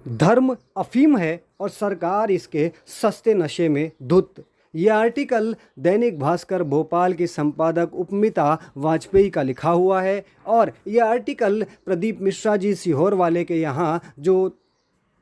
धर्म अफीम है और सरकार इसके सस्ते नशे में धुत। ये आर्टिकल दैनिक भास्कर भोपाल के संपादक उपमिता वाजपेयी का लिखा हुआ है और यह आर्टिकल प्रदीप मिश्रा जी सीहोर वाले के यहाँ जो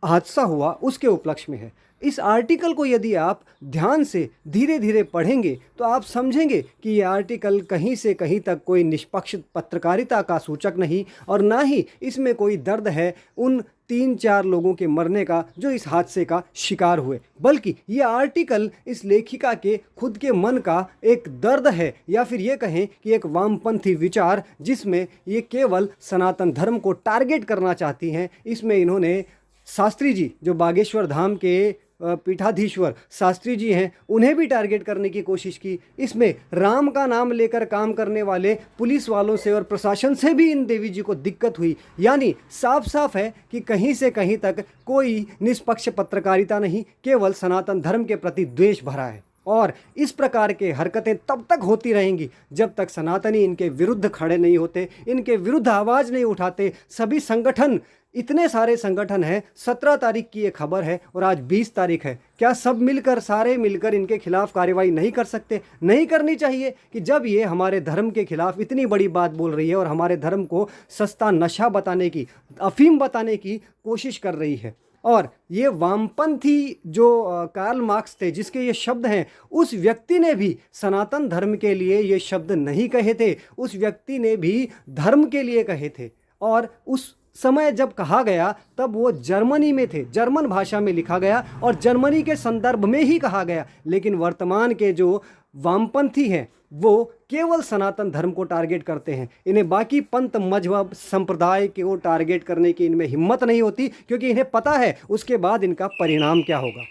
हादसा हुआ उसके उपलक्ष्य में है। इस आर्टिकल को यदि आप ध्यान से धीरे धीरे पढ़ेंगे तो आप समझेंगे कि ये आर्टिकल कहीं से कहीं तक कोई निष्पक्ष पत्रकारिता का सूचक नहीं और ना ही इसमें कोई दर्द है उन 3-4 लोगों के मरने का जो इस हादसे का शिकार हुए, बल्कि ये आर्टिकल इस लेखिका के खुद के मन का एक दर्द है या फिर ये कहें कि एक वामपंथी विचार जिसमें ये केवल सनातन धर्म को टारगेट करना चाहती हैं। इसमें इन्होंने शास्त्री जी जो बागेश्वर धाम के पीठाधीश्वर शास्त्री जी हैं उन्हें भी टारगेट करने की कोशिश की। इसमें राम का नाम लेकर काम करने वाले पुलिस वालों से और प्रशासन से भी इन देवी जी को दिक्कत हुई। यानी साफ साफ है कि कहीं से कहीं तक कोई निष्पक्ष पत्रकारिता नहीं, केवल सनातन धर्म के प्रति द्वेष भरा है। और इस प्रकार के हरकतें तब तक होती रहेंगी जब तक सनातनी इनके विरुद्ध खड़े नहीं होते, इनके विरुद्ध आवाज़ नहीं उठाते। सभी संगठन, इतने सारे संगठन हैं, 17 तारीख की ये खबर है और आज 20 तारीख है। क्या सब मिलकर, सारे मिलकर इनके खिलाफ कार्रवाई नहीं कर सकते? नहीं करनी चाहिए कि जब ये हमारे धर्म के खिलाफ इतनी बड़ी बात बोल रही है और हमारे धर्म को सस्ता नशा बताने की, अफीम बताने की कोशिश कर रही है। और ये वामपंथी जो कार्ल मार्क्स थे जिसके ये शब्द हैं, उस व्यक्ति ने भी सनातन धर्म के लिए ये शब्द नहीं कहे थे, उस व्यक्ति ने भी धर्म के लिए कहे थे। और उस समय जब कहा गया तब वो जर्मनी में थे, जर्मन भाषा में लिखा गया और जर्मनी के संदर्भ में ही कहा गया। लेकिन वर्तमान के जो वामपंथी हैं वो केवल सनातन धर्म को टारगेट करते हैं। इन्हें बाकी पंथ मजहब संप्रदाय को टारगेट करने की इनमें हिम्मत नहीं होती, क्योंकि इन्हें पता है उसके बाद इनका परिणाम क्या होगा।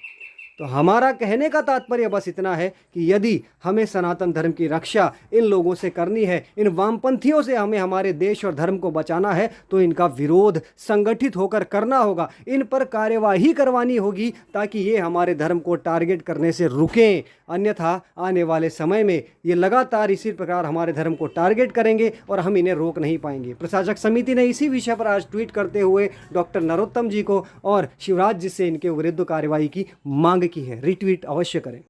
तो हमारा कहने का तात्पर्य बस इतना है कि यदि हमें सनातन धर्म की रक्षा इन लोगों से करनी है, इन वामपंथियों से हमें हमारे देश और धर्म को बचाना है, तो इनका विरोध संगठित होकर करना होगा। इन पर कार्यवाही करवानी होगी ताकि ये हमारे धर्म को टारगेट करने से रुकें। अन्यथा आने वाले समय में ये लगातार इसी प्रकार हमारे धर्म को टारगेट करेंगे और हम इन्हें रोक नहीं पाएंगे। प्रशासक समिति ने इसी विषय पर आज ट्वीट करते हुए डॉक्टर नरोत्तम जी को और शिवराज जी से इनके विरुद्ध कार्रवाई की मांग की है। रिट्वीट अवश्य करें।